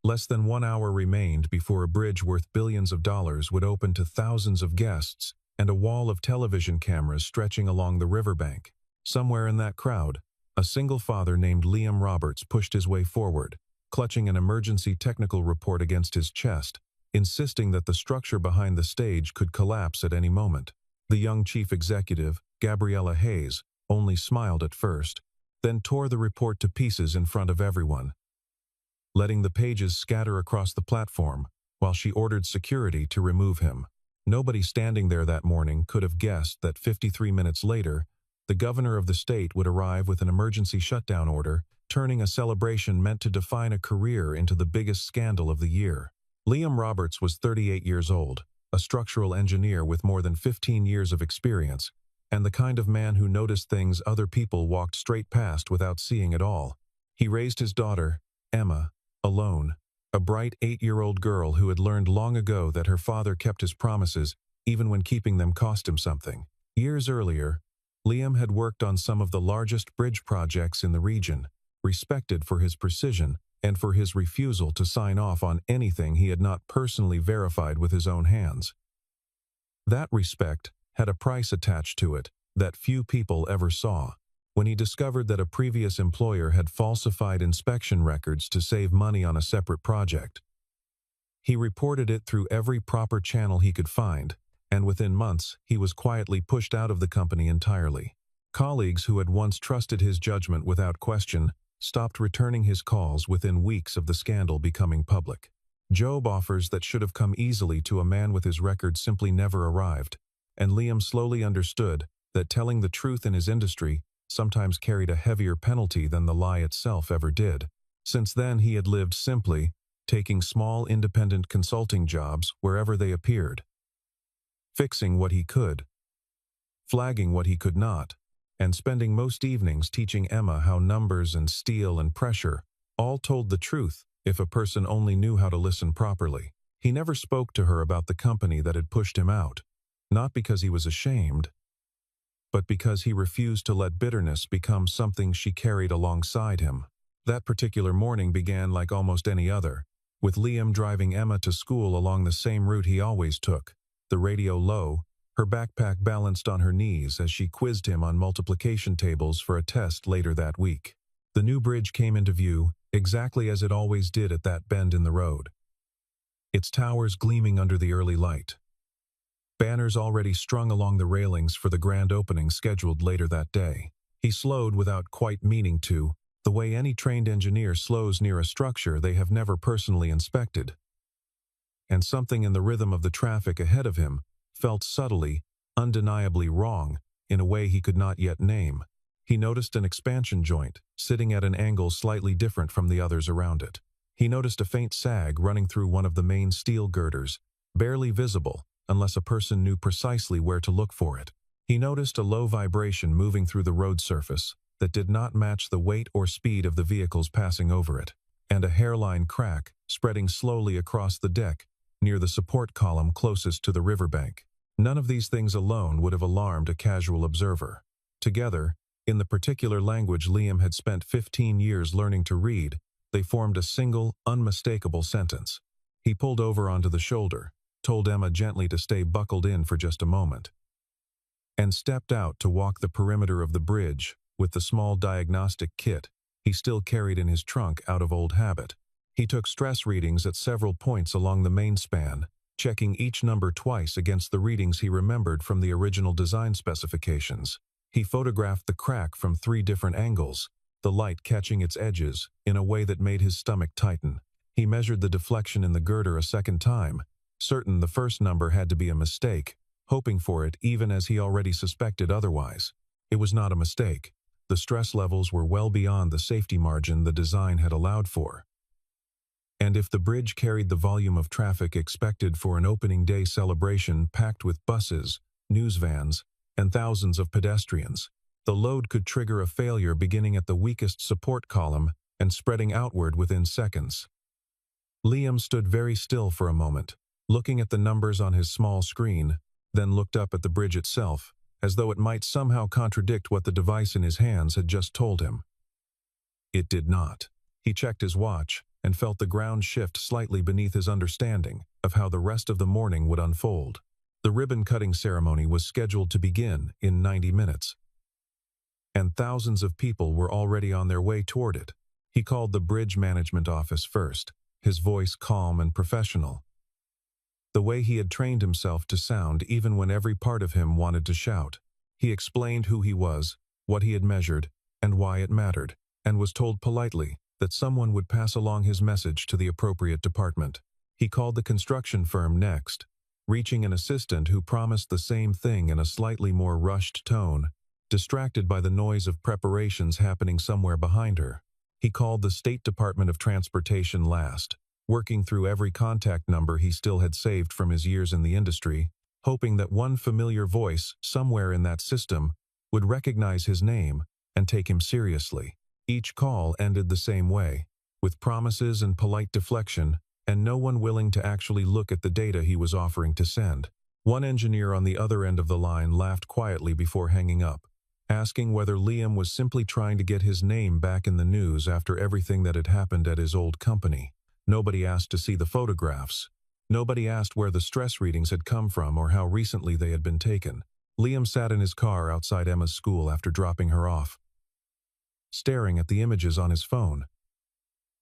Less than 1 hour remained before a bridge worth billions of dollars would open to thousands of guests and a wall of television cameras stretching along the riverbank. Somewhere in that crowd, a single father named Liam Roberts pushed his way forward, clutching an emergency technical report against his chest, insisting that the structure behind the stage could collapse at any moment. The young chief executive, Gabriella Hayes, only smiled at first, then tore the report to pieces in front of everyone, letting the pages scatter across the platform while she ordered security to remove him. Nobody standing there that morning could have guessed that 53 minutes later, the governor of the state would arrive with an emergency shutdown order, turning a celebration meant to define a career into the biggest scandal of the year. Liam Roberts was 38 years old, a structural engineer with more than 15 years of experience, and the kind of man who noticed things other people walked straight past without seeing at all. He raised his daughter, Emma, alone, a bright 8-year-old girl who had learned long ago that her father kept his promises even when keeping them cost him something. Years earlier, Liam had worked on some of the largest bridge projects in the region, respected for his precision and for his refusal to sign off on anything he had not personally verified with his own hands. That respect had a price attached to it that few people ever saw. When he discovered that a previous employer had falsified inspection records to save money on a separate project, he reported it through every proper channel he could find, and within months he was quietly pushed out of the company entirely. Colleagues who had once trusted his judgment without question stopped returning his calls within weeks of the scandal becoming public. Job offers that should have come easily to a man with his record simply never arrived, and Liam slowly understood that telling the truth in his industry sometimes carried a heavier penalty than the lie itself ever did. Since then he had lived simply, taking small independent consulting jobs wherever they appeared, fixing what he could, flagging what he could not, and spending most evenings teaching Emma how numbers and steel and pressure all told the truth if a person only knew how to listen properly. He never spoke to her about the company that had pushed him out, not because he was ashamed, but because he refused to let bitterness become something she carried alongside him. That particular morning began like almost any other, with Liam driving Emma to school along the same route he always took, the radio low, her backpack balanced on her knees as she quizzed him on multiplication tables for a test later that week. The new bridge came into view, exactly as it always did at that bend in the road, its towers gleaming under the early light. Banners already strung along the railings for the grand opening scheduled later that day. He slowed without quite meaning to, the way any trained engineer slows near a structure they have never personally inspected. And something in the rhythm of the traffic ahead of him felt subtly, undeniably wrong in a way he could not yet name. He noticed an expansion joint, sitting at an angle slightly different from the others around it. He noticed a faint sag running through one of the main steel girders, barely visible unless a person knew precisely where to look for it. He noticed a low vibration moving through the road surface that did not match the weight or speed of the vehicles passing over it, and a hairline crack spreading slowly across the deck near the support column closest to the riverbank. None of these things alone would have alarmed a casual observer. Together, in the particular language Liam had spent 15 years learning to read, they formed a single, unmistakable sentence. He pulled over onto the shoulder, told Emma gently to stay buckled in for just a moment, and stepped out to walk the perimeter of the bridge with the small diagnostic kit he still carried in his trunk out of old habit. He took stress readings at several points along the main span, checking each number twice against the readings he remembered from the original design specifications. He photographed the crack from 3 different angles, the light catching its edges in a way that made his stomach tighten. He measured the deflection in the girder a second time, certain the first number had to be a mistake, hoping for it even as he already suspected otherwise. It was not a mistake. The stress levels were well beyond the safety margin the design had allowed for. And if the bridge carried the volume of traffic expected for an opening day celebration packed with buses, news vans, and thousands of pedestrians, the load could trigger a failure beginning at the weakest support column and spreading outward within seconds. Liam stood very still for a moment, looking at the numbers on his small screen, then looked up at the bridge itself, as though it might somehow contradict what the device in his hands had just told him. It did not. He checked his watch, and felt the ground shift slightly beneath his understanding of how the rest of the morning would unfold. The ribbon-cutting ceremony was scheduled to begin in 90 minutes, and thousands of people were already on their way toward it. He called the bridge management office first, his voice calm and professional, the way he had trained himself to sound even when every part of him wanted to shout. He explained who he was, what he had measured, and why it mattered, and was told politely that someone would pass along his message to the appropriate department. He called the construction firm next, reaching an assistant who promised the same thing in a slightly more rushed tone, distracted by the noise of preparations happening somewhere behind her. He called the State Department of Transportation last, working through every contact number he still had saved from his years in the industry, hoping that one familiar voice somewhere in that system would recognize his name and take him seriously. Each call ended the same way, with promises and polite deflection, and no one willing to actually look at the data he was offering to send. One engineer on the other end of the line laughed quietly before hanging up, asking whether Liam was simply trying to get his name back in the news after everything that had happened at his old company. Nobody asked to see the photographs. Nobody asked where the stress readings had come from or how recently they had been taken. Liam sat in his car outside Emma's school after dropping her off, staring at the images on his phone,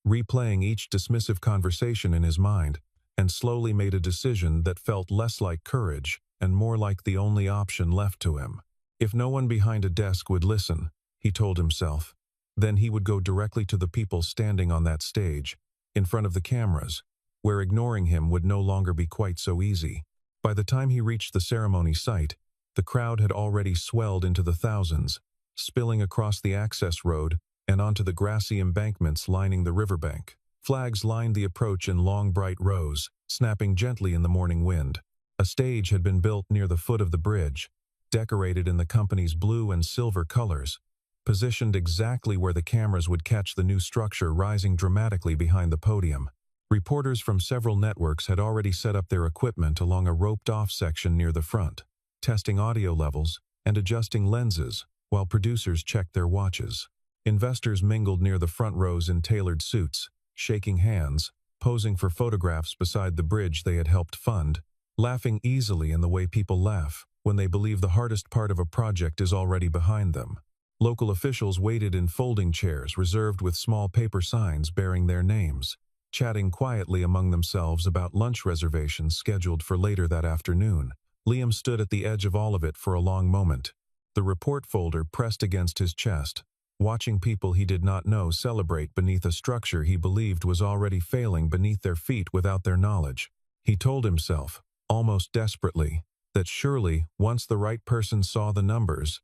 replaying each dismissive conversation in his mind, and slowly made a decision that felt less like courage and more like the only option left to him. If no one behind a desk would listen, he told himself, then he would go directly to the people standing on that stage, in front of the cameras, where ignoring him would no longer be quite so easy. By the time he reached the ceremony site, the crowd had already swelled into the thousands, spilling across the access road and onto the grassy embankments lining the riverbank. Flags lined the approach in long bright rows, snapping gently in the morning wind. A stage had been built near the foot of the bridge, decorated in the company's blue and silver colors, positioned exactly where the cameras would catch the new structure rising dramatically behind the podium. Reporters from several networks had already set up their equipment along a roped-off section near the front, testing audio levels and adjusting lenses, while producers checked their watches. Investors mingled near the front rows in tailored suits, shaking hands, posing for photographs beside the bridge they had helped fund, laughing easily in the way people laugh when they believe the hardest part of a project is already behind them. Local officials waited in folding chairs reserved with small paper signs bearing their names, chatting quietly among themselves about lunch reservations scheduled for later that afternoon. Liam stood at the edge of all of it for a long moment, the report folder pressed against his chest, watching people he did not know celebrate beneath a structure he believed was already failing beneath their feet without their knowledge. He told himself, almost desperately, that surely, once the right person saw the numbers,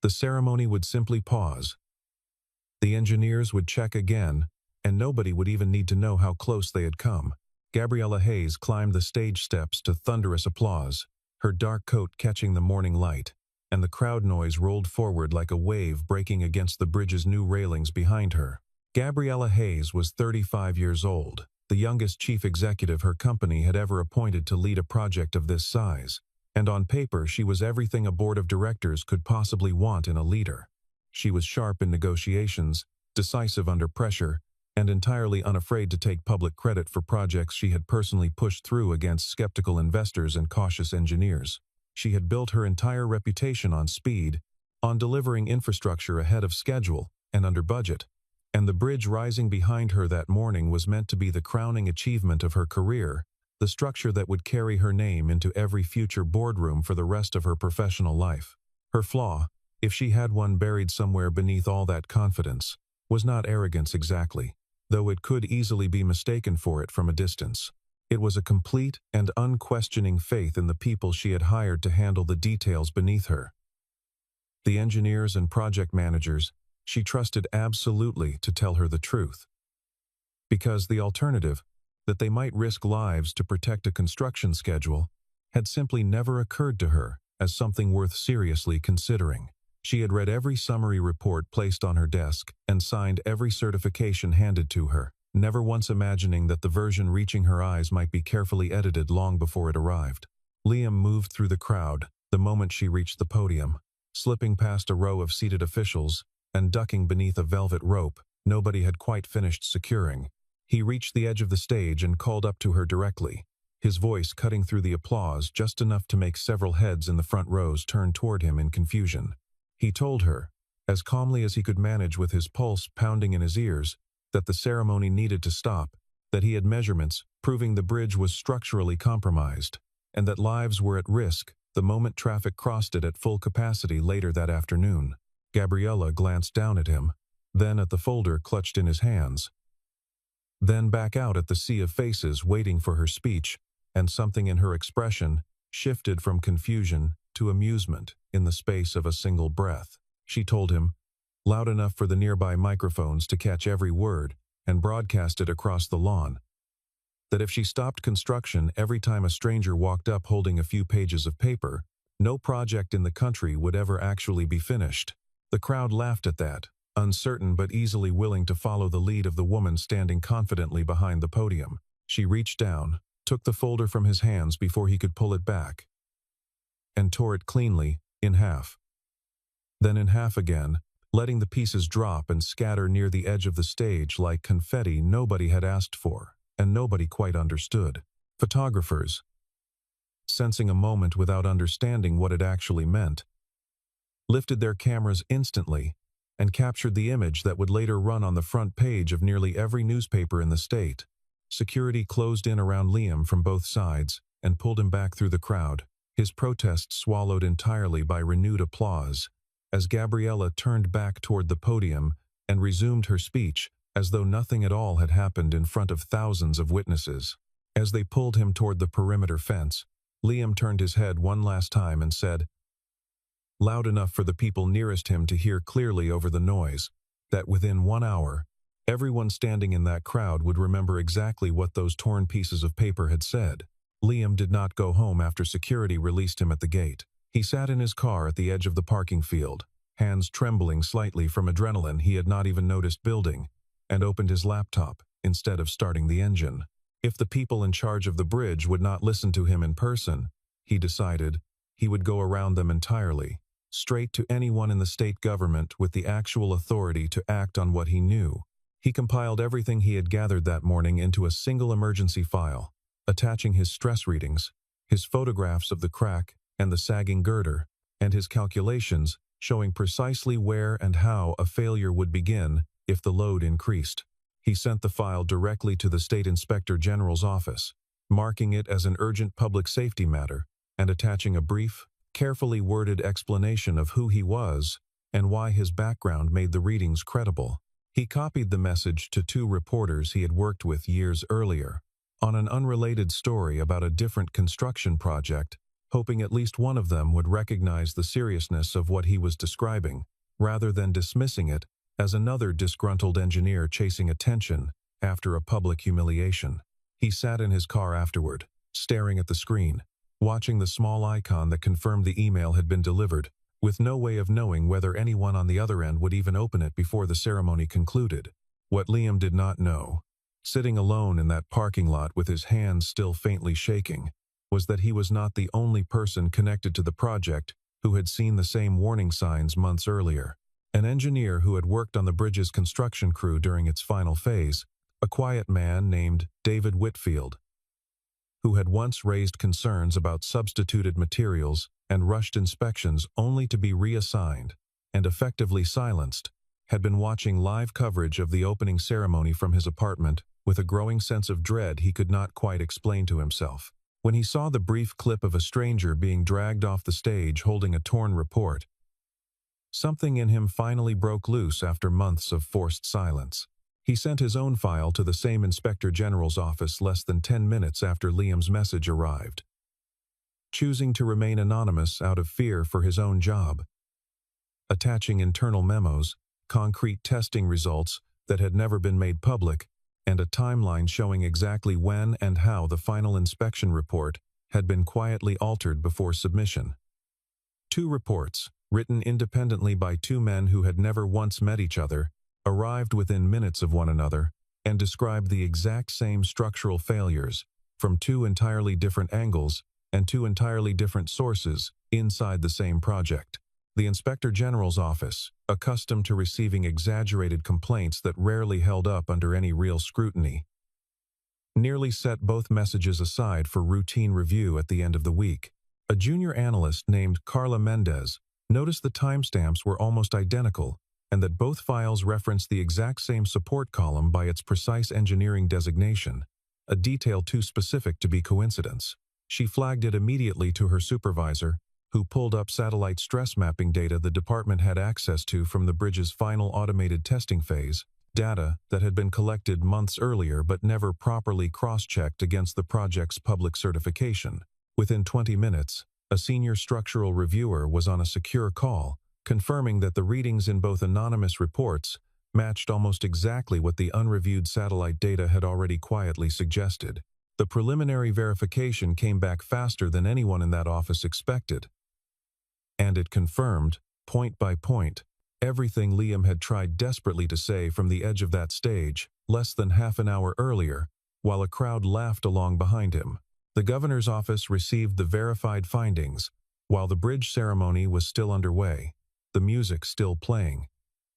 the ceremony would simply pause. The engineers would check again, and nobody would even need to know how close they had come. Gabriella Hayes climbed the stage steps to thunderous applause, her dark coat catching the morning light, and the crowd noise rolled forward like a wave breaking against the bridge's new railings behind her. Gabriella Hayes was 35 years old, the youngest chief executive her company had ever appointed to lead a project of this size, and on paper she was everything a board of directors could possibly want in a leader. She was sharp in negotiations, decisive under pressure, and entirely unafraid to take public credit for projects she had personally pushed through against skeptical investors and cautious engineers. She had built her entire reputation on speed, on delivering infrastructure ahead of schedule and under budget, and the bridge rising behind her that morning was meant to be the crowning achievement of her career, the structure that would carry her name into every future boardroom for the rest of her professional life. Her flaw, if she had one buried somewhere beneath all that confidence, was not arrogance exactly, though it could easily be mistaken for it from a distance. It was a complete and unquestioning faith in the people she had hired to handle the details beneath her. The engineers and project managers she trusted absolutely to tell her the truth. Because the alternative, that they might risk lives to protect a construction schedule, had simply never occurred to her as something worth seriously considering. She had read every summary report placed on her desk and signed every certification handed to her, never once imagining that the version reaching her eyes might be carefully edited long before it arrived. Liam moved through the crowd the moment she reached the podium, slipping past a row of seated officials and ducking beneath a velvet rope nobody had quite finished securing. He reached the edge of the stage and called up to her directly, his voice cutting through the applause just enough to make several heads in the front rows turn toward him in confusion. He told her, as calmly as he could manage with his pulse pounding in his ears, that the ceremony needed to stop, that he had measurements proving the bridge was structurally compromised, and that lives were at risk the moment traffic crossed it at full capacity later that afternoon. Gabriella glanced down at him, then at the folder clutched in his hands, then back out at the sea of faces waiting for her speech, and something in her expression shifted from confusion to amusement in the space of a single breath. She told him, loud enough for the nearby microphones to catch every word and broadcast it across the lawn, that if she stopped construction every time a stranger walked up holding a few pages of paper, no project in the country would ever actually be finished. The crowd laughed at that, uncertain but easily willing to follow the lead of the woman standing confidently behind the podium. She reached down, took the folder from his hands before he could pull it back, and tore it cleanly in half. Then in half again, letting the pieces drop and scatter near the edge of the stage like confetti nobody had asked for, and nobody quite understood. Photographers, sensing a moment without understanding what it actually meant, lifted their cameras instantly and captured the image that would later run on the front page of nearly every newspaper in the state. Security closed in around Liam from both sides and pulled him back through the crowd, his protest swallowed entirely by renewed applause, as Gabriella turned back toward the podium and resumed her speech as though nothing at all had happened in front of thousands of witnesses. As they pulled him toward the perimeter fence, Liam turned his head one last time and said, loud enough for the people nearest him to hear clearly over the noise, that within 1 hour, everyone standing in that crowd would remember exactly what those torn pieces of paper had said. Liam did not go home after security released him at the gate. He sat in his car at the edge of the parking field, hands trembling slightly from adrenaline he had not even noticed building, and opened his laptop instead of starting the engine. If the people in charge of the bridge would not listen to him in person, he decided, he would go around them entirely, straight to anyone in the state government with the actual authority to act on what he knew. He compiled everything he had gathered that morning into a single emergency file, attaching his stress readings, his photographs of the crack and the sagging girder, and his calculations showing precisely where and how a failure would begin if the load increased. He sent the file directly to the State Inspector General's office, marking it as an urgent public safety matter and attaching a brief, carefully worded explanation of who he was and why his background made the readings credible. He copied the message to 2 reporters he had worked with years earlier on an unrelated story about a different construction project, hoping at least one of them would recognize the seriousness of what he was describing, rather than dismissing it as another disgruntled engineer chasing attention after a public humiliation. He sat in his car afterward, staring at the screen, watching the small icon that confirmed the email had been delivered, with no way of knowing whether anyone on the other end would even open it before the ceremony concluded. What Liam did not know, sitting alone in that parking lot with his hands still faintly shaking, was that he was not the only person connected to the project who had seen the same warning signs months earlier. An engineer who had worked on the bridge's construction crew during its final phase, a quiet man named David Whitfield, who had once raised concerns about substituted materials and rushed inspections only to be reassigned and effectively silenced, had been watching live coverage of the opening ceremony from his apartment with a growing sense of dread he could not quite explain to himself. When he saw the brief clip of a stranger being dragged off the stage holding a torn report, something in him finally broke loose after months of forced silence. He sent his own file to the same Inspector General's office less than 10 minutes after Liam's message arrived, choosing to remain anonymous out of fear for his own job, attaching internal memos, concrete testing results that had never been made public, and a timeline showing exactly when and how the final inspection report had been quietly altered before submission. 2 reports, written independently by 2 men who had never once met each other, arrived within minutes of one another and described the exact same structural failures from 2 entirely different angles and 2 entirely different sources inside the same project. The Inspector General's office, accustomed to receiving exaggerated complaints that rarely held up under any real scrutiny, nearly set both messages aside for routine review at the end of the week. A junior analyst named Carla Mendez noticed the timestamps were almost identical and that both files referenced the exact same support column by its precise engineering designation, a detail too specific to be coincidence. She flagged it immediately to her supervisor, who pulled up satellite stress mapping data the department had access to from the bridge's final automated testing phase, data that had been collected months earlier but never properly cross-checked against the project's public certification. Within 20 minutes, a senior structural reviewer was on a secure call, confirming that the readings in both anonymous reports matched almost exactly what the unreviewed satellite data had already quietly suggested. The preliminary verification came back faster than anyone in that office expected, and it confirmed, point by point, everything Liam had tried desperately to say from the edge of that stage, less than half an hour earlier, while a crowd laughed along behind him. The governor's office received the verified findings, while the bridge ceremony was still underway, the music still playing,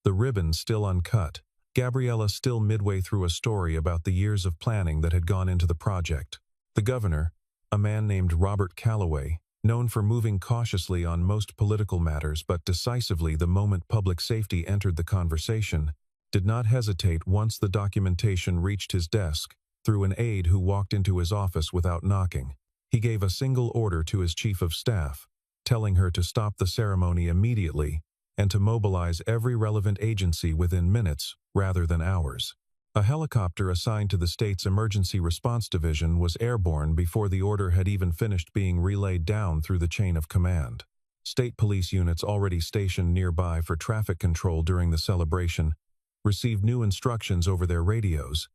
the ribbon still uncut, Gabriella still midway through a story about the years of planning that had gone into the project. The governor, a man named Robert Calloway, known for moving cautiously on most political matters but decisively the moment public safety entered the conversation, did not hesitate once the documentation reached his desk through an aide who walked into his office without knocking. He gave a single order to his chief of staff, telling her to stop the ceremony immediately and to mobilize every relevant agency within minutes rather than hours. A helicopter assigned to the state's Emergency Response Division was airborne before the order had even finished being relayed down through the chain of command. State police units already stationed nearby for traffic control during the celebration received new instructions over their radios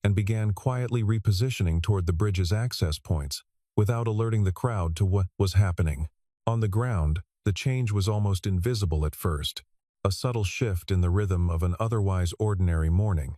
and began quietly repositioning toward the bridge's access points without alerting the crowd to what was happening. On the ground, the change was almost invisible at first, a subtle shift in the rhythm of an otherwise ordinary morning.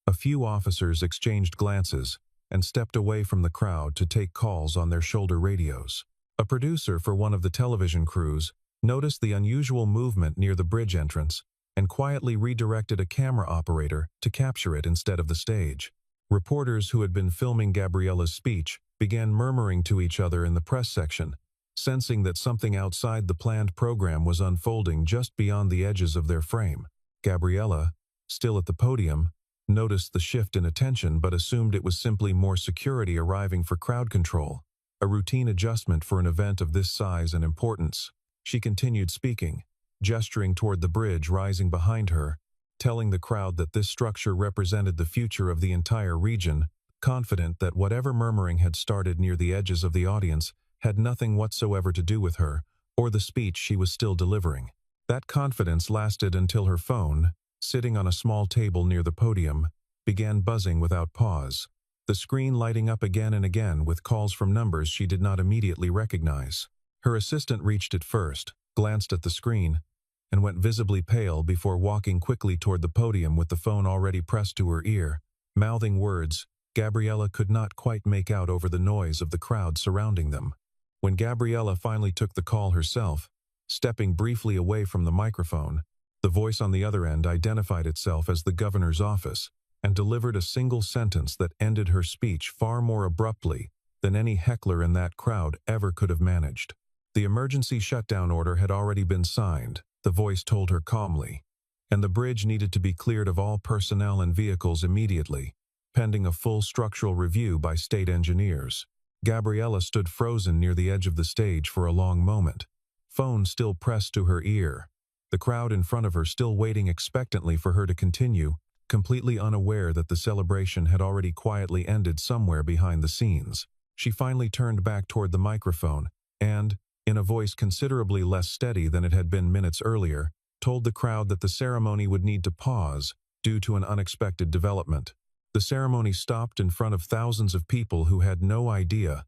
A few officers exchanged glances and stepped away from the crowd to take calls on their shoulder radios. A producer for one of the television crews noticed the unusual movement near the bridge entrance and quietly redirected a camera operator to capture it instead of the stage. Reporters who had been filming Gabriella's speech began murmuring to each other in the press section, sensing that something outside the planned program was unfolding just beyond the edges of their frame. Gabriella, still at the podium, noticed the shift in attention but assumed it was simply more security arriving for crowd control, a routine adjustment for an event of this size and importance. She continued speaking, gesturing toward the bridge rising behind her, telling the crowd that this structure represented the future of the entire region, confident that whatever murmuring had started near the edges of the audience had nothing whatsoever to do with her or the speech she was still delivering. That confidence lasted until her phone, sitting on a small table near the podium, began buzzing without pause, the screen lighting up again and again with calls from numbers she did not immediately recognize. Her assistant reached it first, glanced at the screen, and went visibly pale before walking quickly toward the podium with the phone already pressed to her ear, mouthing words Gabriella could not quite make out over the noise of the crowd surrounding them. When Gabriella finally took the call herself, stepping briefly away from the microphone, the voice on the other end identified itself as the governor's office and delivered a single sentence that ended her speech far more abruptly than any heckler in that crowd ever could have managed. The emergency shutdown order had already been signed, the voice told her calmly, and the bridge needed to be cleared of all personnel and vehicles immediately, pending a full structural review by state engineers. Gabriella stood frozen near the edge of the stage for a long moment, phone still pressed to her ear, the crowd in front of her still waiting expectantly for her to continue, completely unaware that the celebration had already quietly ended somewhere behind the scenes. She finally turned back toward the microphone and, in a voice considerably less steady than it had been minutes earlier, told the crowd that the ceremony would need to pause due to an unexpected development. The ceremony stopped in front of thousands of people who had no idea,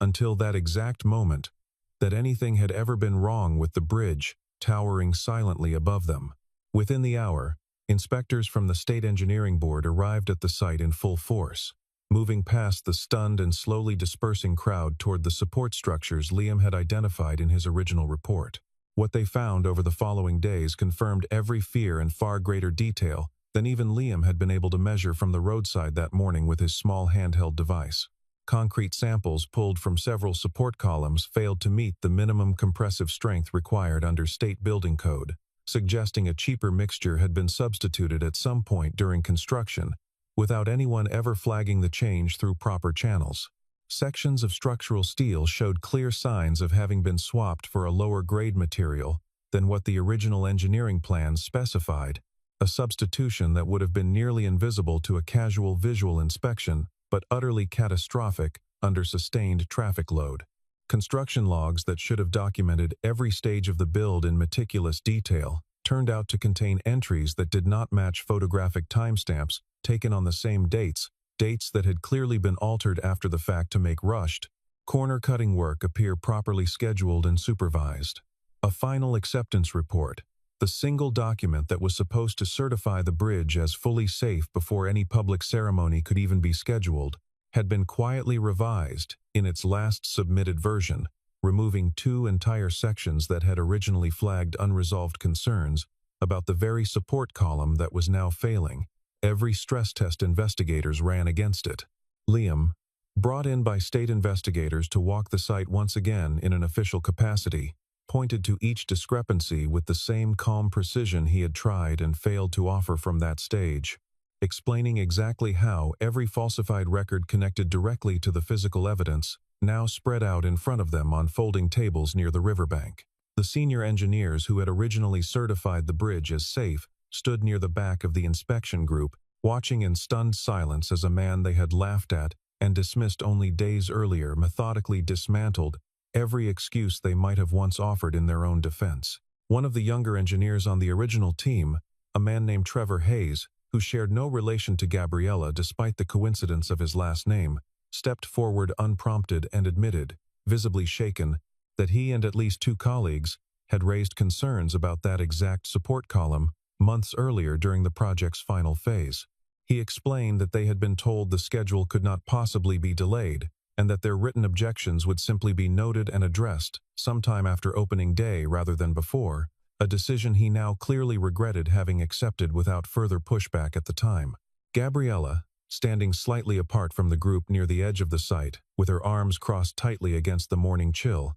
until that exact moment, that anything had ever been wrong with the bridge towering silently above them. Within the hour, inspectors from the State Engineering Board arrived at the site in full force, moving past the stunned and slowly dispersing crowd toward the support structures Liam had identified in his original report. What they found over the following days confirmed every fear in far greater detail than even Liam had been able to measure from the roadside that morning with his small handheld device. Concrete samples pulled from several support columns failed to meet the minimum compressive strength required under state building code, suggesting a cheaper mixture had been substituted at some point during construction, without anyone ever flagging the change through proper channels. Sections of structural steel showed clear signs of having been swapped for a lower-grade material than what the original engineering plans specified, a substitution that would have been nearly invisible to a casual visual inspection, but utterly catastrophic under sustained traffic load. Construction logs that should have documented every stage of the build in meticulous detail turned out to contain entries that did not match photographic timestamps taken on the same dates that had clearly been altered after the fact to make rushed, corner-cutting work appear properly scheduled and supervised. A final acceptance report, the single document that was supposed to certify the bridge as fully safe before any public ceremony could even be scheduled, had been quietly revised in its last submitted version, removing 2 entire sections that had originally flagged unresolved concerns about the very support column that was now failing. Every stress test investigators ran against it. Liam, brought in by state investigators to walk the site once again in an official capacity, pointed to each discrepancy with the same calm precision he had tried and failed to offer from that stage, explaining exactly how every falsified record connected directly to the physical evidence now spread out in front of them on folding tables near the riverbank. The senior engineers who had originally certified the bridge as safe stood near the back of the inspection group, watching in stunned silence as a man they had laughed at and dismissed only days earlier methodically dismantled every excuse they might have once offered in their own defense. One of the younger engineers on the original team, a man named Trevor Hayes, who shared no relation to Gabriella despite the coincidence of his last name, stepped forward unprompted and admitted, visibly shaken, that he and at least 2 colleagues had raised concerns about that exact support column months earlier during the project's final phase. He explained that they had been told the schedule could not possibly be delayed, and that their written objections would simply be noted and addressed sometime after opening day rather than before, a decision he now clearly regretted having accepted without further pushback at the time. Gabriella, standing slightly apart from the group near the edge of the site, with her arms crossed tightly against the morning chill,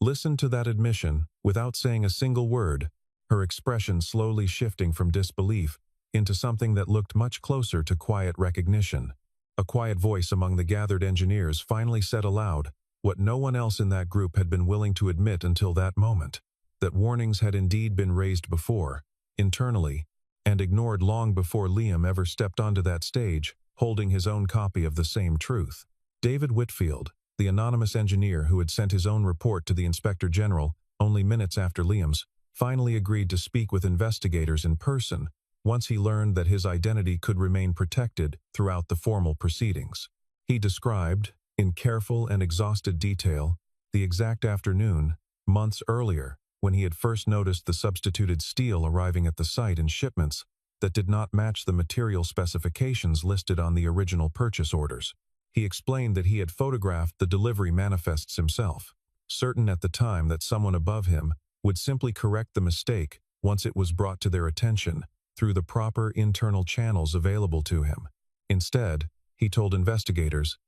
listened to that admission without saying a single word, her expression slowly shifting from disbelief into something that looked much closer to quiet recognition. A quiet voice among the gathered engineers finally said aloud what no one else in that group had been willing to admit until that moment, that warnings had indeed been raised before, internally, and ignored long before Liam ever stepped onto that stage, holding his own copy of the same truth. David Whitfield, the anonymous engineer who had sent his own report to the Inspector General only minutes after Liam's, finally agreed to speak with investigators in person once he learned that his identity could remain protected throughout the formal proceedings. He described, in careful and exhausted detail, the exact afternoon, months earlier, when he had first noticed the substituted steel arriving at the site in shipments that did not match the material specifications listed on the original purchase orders. He explained that he had photographed the delivery manifests himself, certain at the time that someone above him would simply correct the mistake once it was brought to their attention through the proper internal channels available to him. Instead, he told investigators,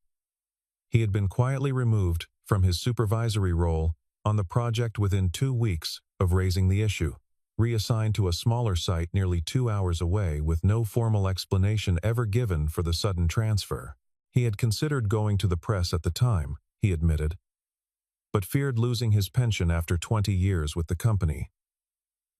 he had been quietly removed from his supervisory role on the project within 2 weeks of raising the issue, reassigned to a smaller site nearly 2 hours away with no formal explanation ever given for the sudden transfer. He had considered going to the press at the time, he admitted, but feared losing his pension after 20 years with the company,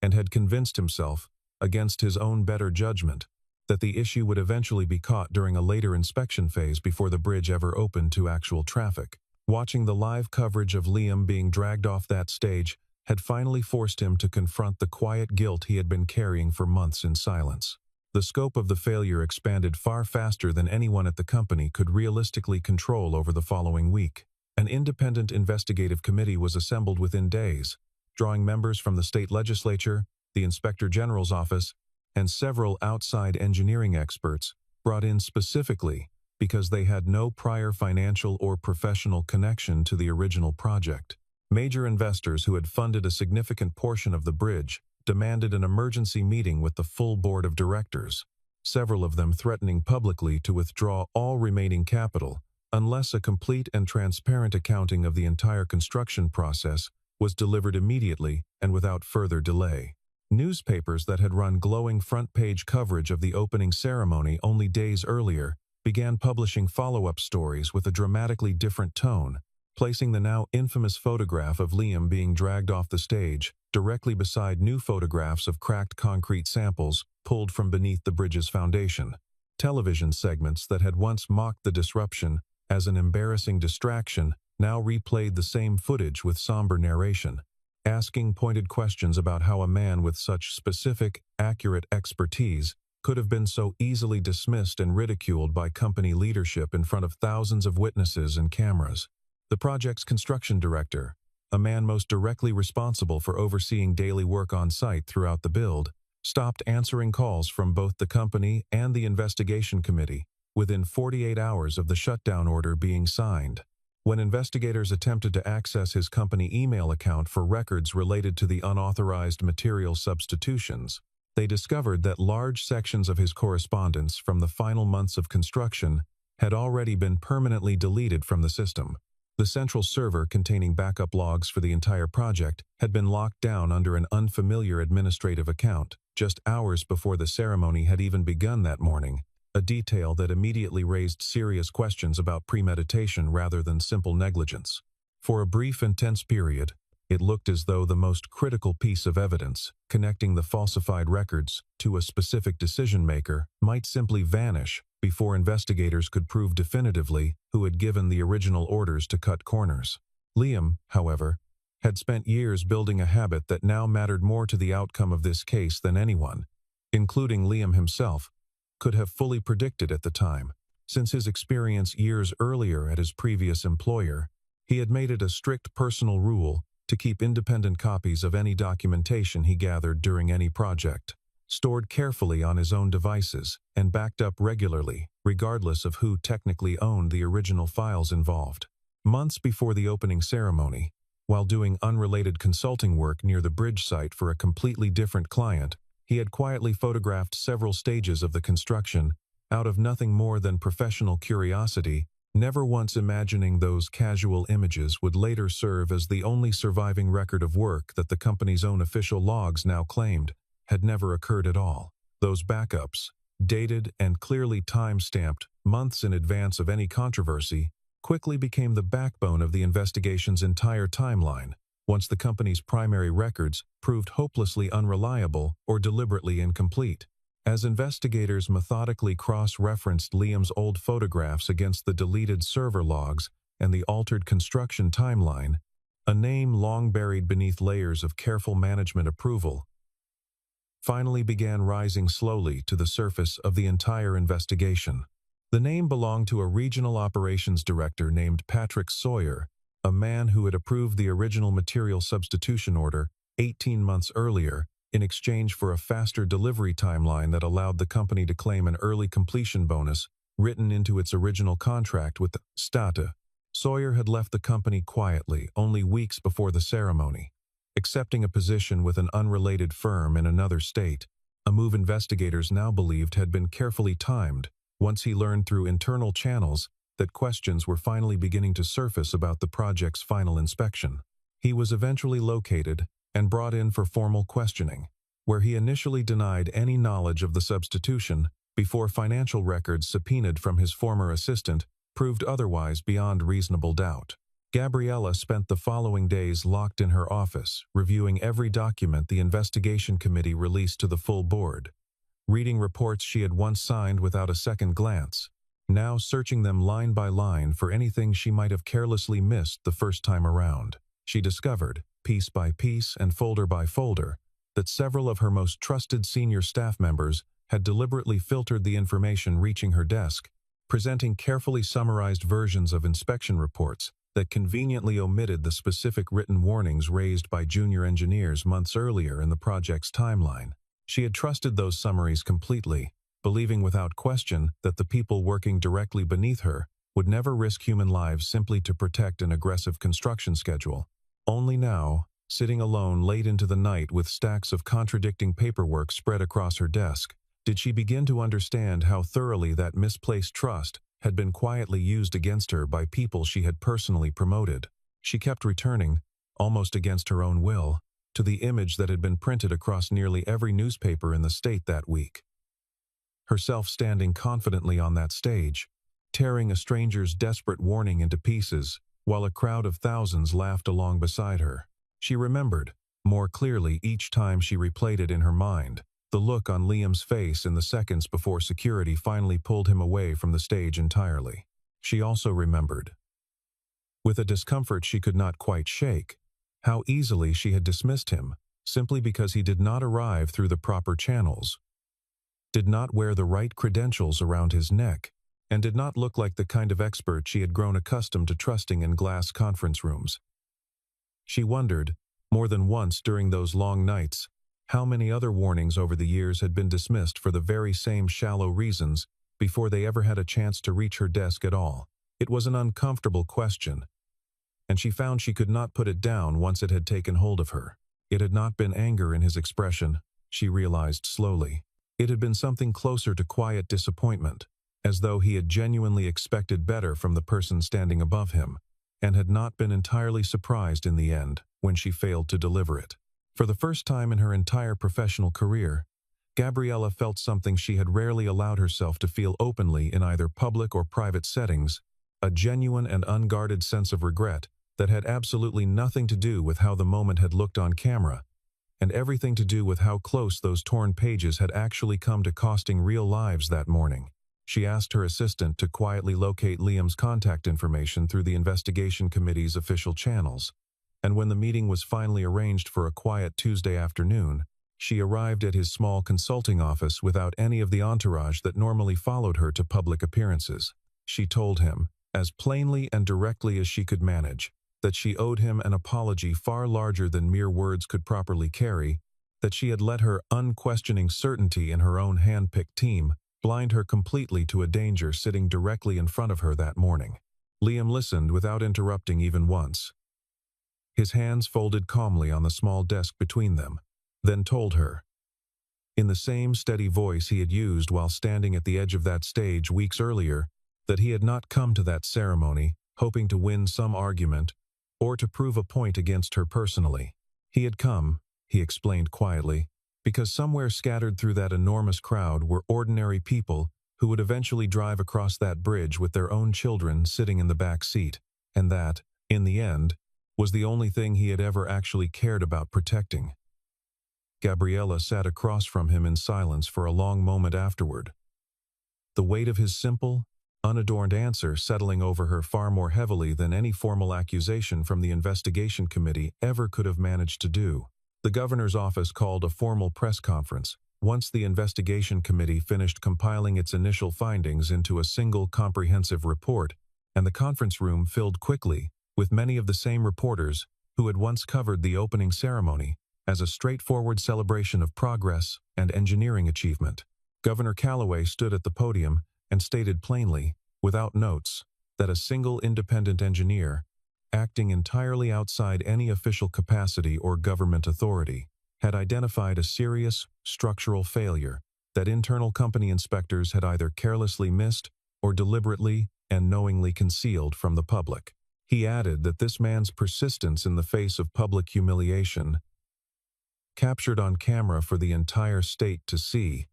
and had convinced himself, against his own better judgment, that the issue would eventually be caught during a later inspection phase before the bridge ever opened to actual traffic. Watching the live coverage of Liam being dragged off that stage had finally forced him to confront the quiet guilt he had been carrying for months in silence. The scope of the failure expanded far faster than anyone at the company could realistically control over the following week. An independent investigative committee was assembled within days, drawing members from the state legislature, the Inspector General's office, and several outside engineering experts brought in specifically because they had no prior financial or professional connection to the original project. Major investors who had funded a significant portion of the bridge demanded an emergency meeting with the full board of directors, several of them threatening publicly to withdraw all remaining capital unless a complete and transparent accounting of the entire construction process was delivered immediately and without further delay. Newspapers that had run glowing front-page coverage of the opening ceremony only days earlier began publishing follow-up stories with a dramatically different tone, placing the now infamous photograph of Liam being dragged off the stage directly beside new photographs of cracked concrete samples pulled from beneath the bridge's foundation. Television segments that had once mocked the disruption as an embarrassing distraction now replayed the same footage with somber narration, asking pointed questions about how a man with such specific, accurate expertise could have been so easily dismissed and ridiculed by company leadership in front of thousands of witnesses and cameras. The project's construction director, a man most directly responsible for overseeing daily work on site throughout the build, stopped answering calls from both the company and the investigation committee within 48 hours of the shutdown order being signed. When investigators attempted to access his company email account for records related to the unauthorized material substitutions, they discovered that large sections of his correspondence from the final months of construction had already been permanently deleted from the system. The central server containing backup logs for the entire project had been locked down under an unfamiliar administrative account just hours before the ceremony had even begun that morning, a detail that immediately raised serious questions about premeditation rather than simple negligence. For a brief and tense period, it looked as though the most critical piece of evidence, connecting the falsified records to a specific decision-maker, might simply vanish before investigators could prove definitively who had given the original orders to cut corners. Liam, however, had spent years building a habit that now mattered more to the outcome of this case than anyone, including Liam himself, could have fully predicted at the time. Since his experience years earlier at his previous employer, he had made it a strict personal rule to keep independent copies of any documentation he gathered during any project, stored carefully on his own devices and backed up regularly, regardless of who technically owned the original files involved. Months before the opening ceremony, while doing unrelated consulting work near the bridge site for a completely different client, he had quietly photographed several stages of the construction out of nothing more than professional curiosity, never once imagining those casual images would later serve as the only surviving record of work that the company's own official logs now claimed had never occurred at all. Those backups, dated and clearly time-stamped months in advance of any controversy, quickly became the backbone of the investigation's entire timeline, once the company's primary records proved hopelessly unreliable or deliberately incomplete. As investigators methodically cross-referenced Liam's old photographs against the deleted server logs and the altered construction timeline, a name long buried beneath layers of careful management approval finally began rising slowly to the surface of the entire investigation. The name belonged to a regional operations director named Patrick Sawyer, a man who had approved the original material substitution order 18 months earlier in exchange for a faster delivery timeline that allowed the company to claim an early completion bonus written into its original contract with Stata. Sawyer had left the company quietly only weeks before the ceremony, accepting a position with an unrelated firm in another state, a move investigators now believed had been carefully timed once he learned through internal channels that questions were finally beginning to surface about the project's final inspection. He was eventually located and brought in for formal questioning, where he initially denied any knowledge of the substitution before financial records subpoenaed from his former assistant proved otherwise beyond reasonable doubt. Gabriella spent the following days locked in her office, reviewing every document the investigation committee released to the full board, reading reports she had once signed without a second glance, now searching them line by line for anything she might have carelessly missed the first time around. She discovered, piece by piece and folder by folder, that several of her most trusted senior staff members had deliberately filtered the information reaching her desk, presenting carefully summarized versions of inspection reports that conveniently omitted the specific written warnings raised by junior engineers months earlier in the project's timeline. She had trusted those summaries completely, believing without question that the people working directly beneath her would never risk human lives simply to protect an aggressive construction schedule. Only now, sitting alone late into the night with stacks of contradicting paperwork spread across her desk, did she begin to understand how thoroughly that misplaced trust had been quietly used against her by people she had personally promoted. She kept returning, almost against her own will, to the image that had been printed across nearly every newspaper in the state that week. Herself standing confidently on that stage, tearing a stranger's desperate warning into pieces, while a crowd of thousands laughed along beside her. She remembered, more clearly each time she replayed it in her mind, the look on Liam's face in the seconds before security finally pulled him away from the stage entirely. She also remembered, with a discomfort she could not quite shake, how easily she had dismissed him, simply because he did not arrive through the proper channels, did not wear the right credentials around his neck, and did not look like the kind of expert she had grown accustomed to trusting in glass conference rooms. She wondered, more than once during those long nights, how many other warnings over the years had been dismissed for the very same shallow reasons before they ever had a chance to reach her desk at all. It was an uncomfortable question, and she found she could not put it down once it had taken hold of her. It had not been anger in his expression, she realized slowly. It had been something closer to quiet disappointment, as though he had genuinely expected better from the person standing above him, and had not been entirely surprised in the end when she failed to deliver it. For the first time in her entire professional career, Gabriella felt something she had rarely allowed herself to feel openly in either public or private settings, a genuine and unguarded sense of regret that had absolutely nothing to do with how the moment had looked on camera, and everything to do with how close those torn pages had actually come to costing real lives that morning. She asked her assistant to quietly locate Liam's contact information through the investigation committee's official channels, and when the meeting was finally arranged for a quiet Tuesday afternoon, she arrived at his small consulting office without any of the entourage that normally followed her to public appearances. She told him, as plainly and directly as she could manage, that she owed him an apology far larger than mere words could properly carry, that she had let her unquestioning certainty in her own hand-picked team blind her completely to a danger sitting directly in front of her that morning. Liam listened without interrupting even once, his hands folded calmly on the small desk between them, then told her, in the same steady voice he had used while standing at the edge of that stage weeks earlier, that he had not come to that ceremony hoping to win some argument or to prove a point against her personally. He had come, he explained quietly, because somewhere scattered through that enormous crowd were ordinary people who would eventually drive across that bridge with their own children sitting in the back seat, and that, in the end, was the only thing he had ever actually cared about protecting. Gabriella sat across from him in silence for a long moment afterward, the weight of his simple, unadorned answer settling over her far more heavily than any formal accusation from the investigation committee ever could have managed to do. The governor's office called a formal press conference once the investigation committee finished compiling its initial findings into a single comprehensive report, and the conference room filled quickly with many of the same reporters who had once covered the opening ceremony as a straightforward celebration of progress and engineering achievement. Governor Callaway stood at the podium and stated plainly, without notes, that a single independent engineer, acting entirely outside any official capacity or government authority, had identified a serious structural failure that internal company inspectors had either carelessly missed or deliberately and knowingly concealed from the public. He added that this man's persistence in the face of public humiliation, captured on camera for the entire state to see,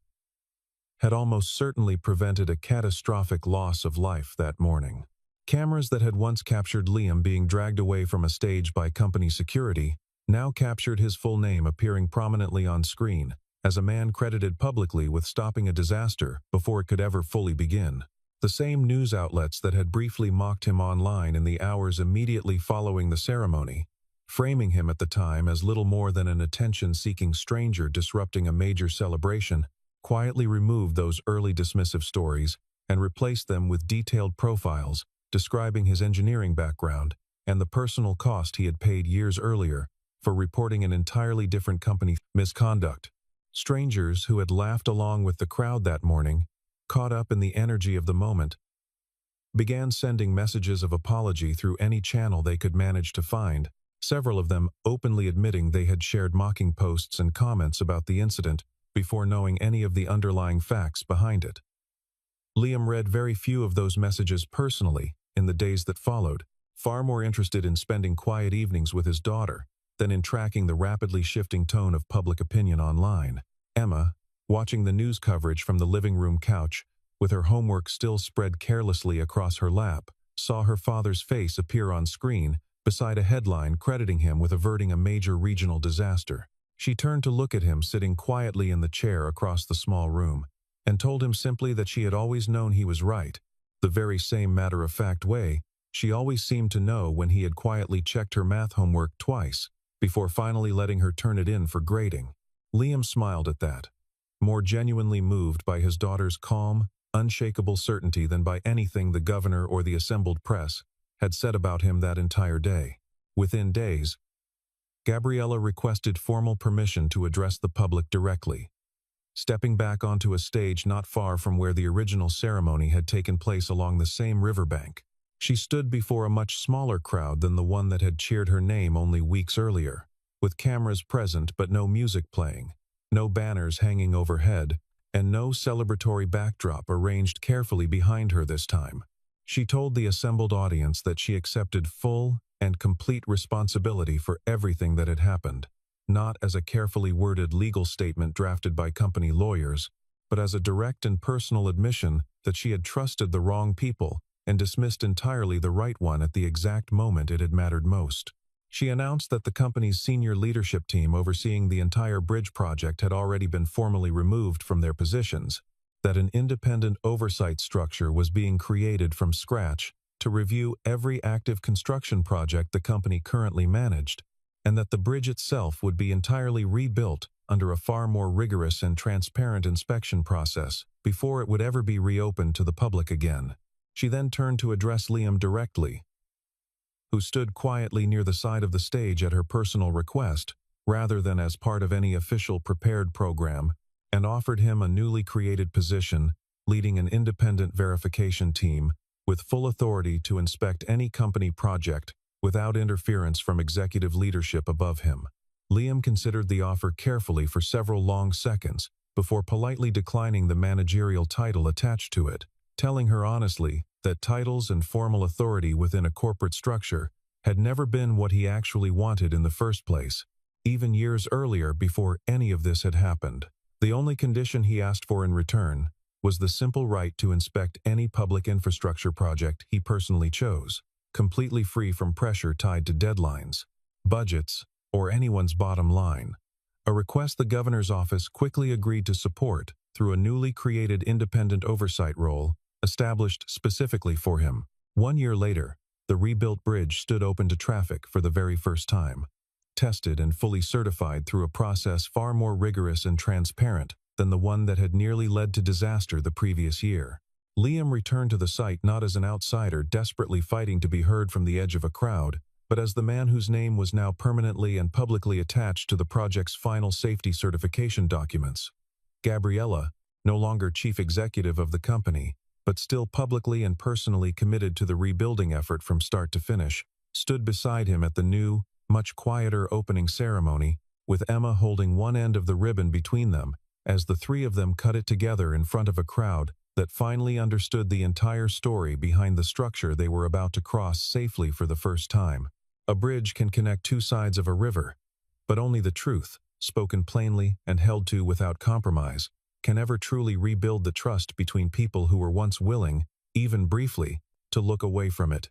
had almost certainly prevented a catastrophic loss of life that morning. Cameras that had once captured Liam being dragged away from a stage by company security now captured his full name appearing prominently on screen as a man credited publicly with stopping a disaster before it could ever fully begin. The same news outlets that had briefly mocked him online in the hours immediately following the ceremony, framing him at the time as little more than an attention-seeking stranger disrupting a major celebration, quietly removed those early dismissive stories and replaced them with detailed profiles describing his engineering background and the personal cost he had paid years earlier for reporting an entirely different company misconduct. Strangers who had laughed along with the crowd that morning, caught up in the energy of the moment, began sending messages of apology through any channel they could manage to find, several of them openly admitting they had shared mocking posts and comments about the incident before knowing any of the underlying facts behind it. Liam read very few of those messages personally in the days that followed, far more interested in spending quiet evenings with his daughter than in tracking the rapidly shifting tone of public opinion online. Emma, watching the news coverage from the living room couch, with her homework still spread carelessly across her lap, saw her father's face appear on screen beside a headline crediting him with averting a major regional disaster. She turned to look at him sitting quietly in the chair across the small room, and told him simply that she had always known he was right, the very same matter-of-fact way she always seemed to know when he had quietly checked her math homework twice, before finally letting her turn it in for grading. Liam smiled at that, more genuinely moved by his daughter's calm, unshakable certainty than by anything the governor or the assembled press had said about him that entire day. Within days, Gabriella requested formal permission to address the public directly, stepping back onto a stage not far from where the original ceremony had taken place along the same riverbank. She stood before a much smaller crowd than the one that had cheered her name only weeks earlier, with cameras present but no music playing, no banners hanging overhead, and no celebratory backdrop arranged carefully behind her this time. She told the assembled audience that she accepted full and complete responsibility for everything that had happened, not as a carefully worded legal statement drafted by company lawyers, but as a direct and personal admission that she had trusted the wrong people and dismissed entirely the right one at the exact moment it had mattered most. She announced that the company's senior leadership team overseeing the entire bridge project had already been formally removed from their positions, that an independent oversight structure was being created from scratch to review every active construction project the company currently managed, and that the bridge itself would be entirely rebuilt under a far more rigorous and transparent inspection process before it would ever be reopened to the public again. She then turned to address Liam directly, who stood quietly near the side of the stage at her personal request, rather than as part of any official prepared program, and offered him a newly created position, leading an independent verification team, with full authority to inspect any company project without interference from executive leadership above him. Liam considered the offer carefully for several long seconds before politely declining the managerial title attached to it, telling her honestly that titles and formal authority within a corporate structure had never been what he actually wanted in the first place, even years earlier before any of this had happened. The only condition he asked for in return was the simple right to inspect any public infrastructure project he personally chose, completely free from pressure tied to deadlines, budgets, or anyone's bottom line. A request the governor's office quickly agreed to support through a newly created independent oversight role established specifically for him. 1 year later, the rebuilt bridge stood open to traffic for the very first time, tested and fully certified through a process far more rigorous and transparent than the one that had nearly led to disaster the previous year. Liam returned to the site not as an outsider desperately fighting to be heard from the edge of a crowd, but as the man whose name was now permanently and publicly attached to the project's final safety certification documents. Gabriella, no longer chief executive of the company, but still publicly and personally committed to the rebuilding effort from start to finish, stood beside him at the new, much quieter opening ceremony, with Emma holding one end of the ribbon between them, as the three of them cut it together in front of a crowd that finally understood the entire story behind the structure they were about to cross safely for the first time. A bridge can connect two sides of a river, but only the truth, spoken plainly and held to without compromise, can ever truly rebuild the trust between people who were once willing, even briefly, to look away from it.